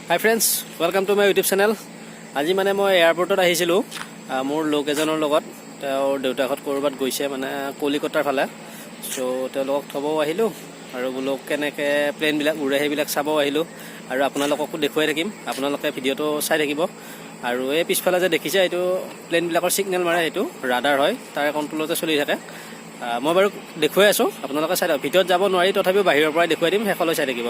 Hi friends, welcome to my YouTube channel. আজি মানে মই এয়াৰপৰ্টত আহিছিলো মোৰ লোক এজনৰ লগত তেওঁৰ দেউতাকত কৰবাত গৈছে মানে কলিকতাৰ ফালে সো তেওঁলোকক থব আহিলো আৰু লোক কেনেকে প্লেন বিলাক উৰে হেবিলাক চাব আহিলো আৰু আপোনালোককো দেখুৱাই থাকিম আপোনালোকে ভিডিওটো চাই থাকিব আৰু এই পিছফালে যে দেখিছে এটো প্লেন বিলাকৰ সিগন্যাল মাৰে এটো ৰাডাৰ হয় তাৰ কন্ট্ৰোলতে চলি থাকে মই বাৰু দেখুৱাই আছো আপোনালোকে চাই ভিডিওত যাব নোৱাৰি তথাপিও বাহিৰৰ পৰা দেখুৱাই দিম হেকলৈ চাই থাকিব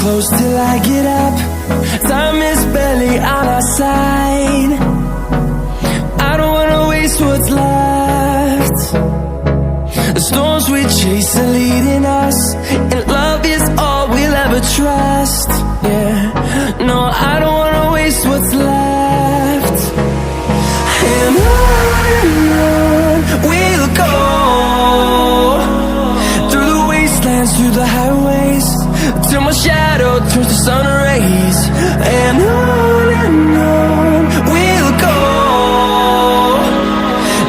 Close till I get up. Time is barely on our side. I don't wanna waste what's left. The storms we chase are leading us, and love is all we'll ever trust. Yeah, no, I don't wanna waste what's left. And on we'll go, through the wastelands, through the highways, till my shadow turns to sun rays. And on we'll go,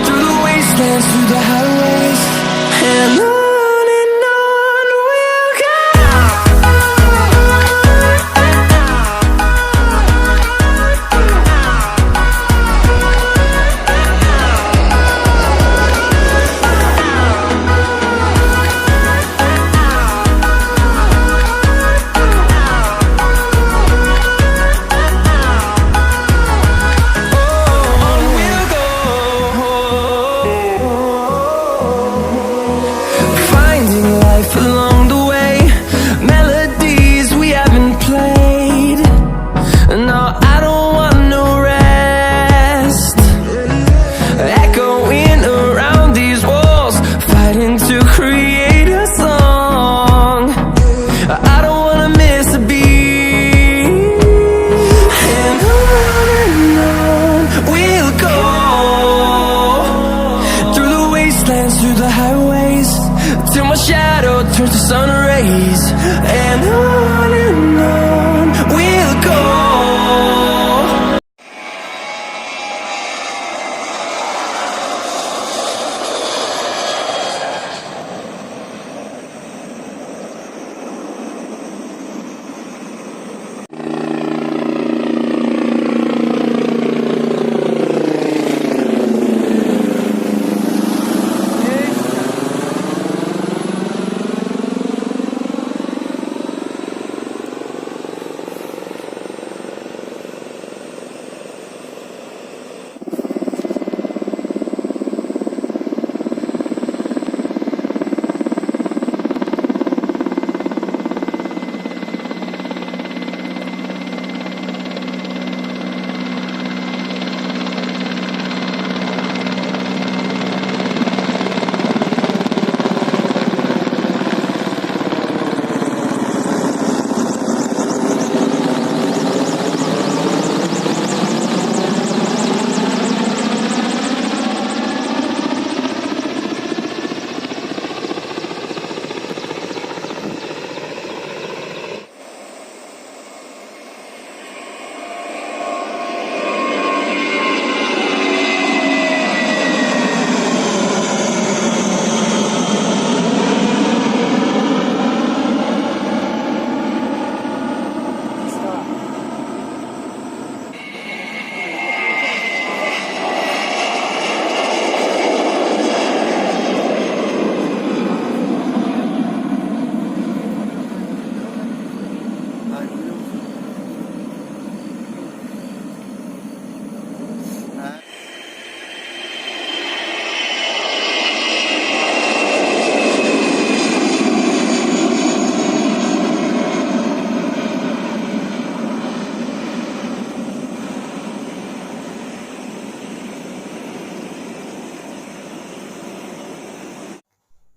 through the wastelands, through the highways. And on we'll go.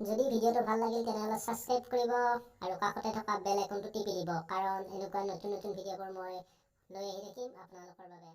যদি ভিডিঅ'টো ভাল লাগিল তেনেহ'লে subscribe কৰিব আৰু কাষতে থকা bell আইকনটো টিপি দিব কাৰণ এনেকুৱা নতুন নতুন ভিডিঅ'বোৰ মই লৈ আহি থাকিম আপোনালোকৰ বাবে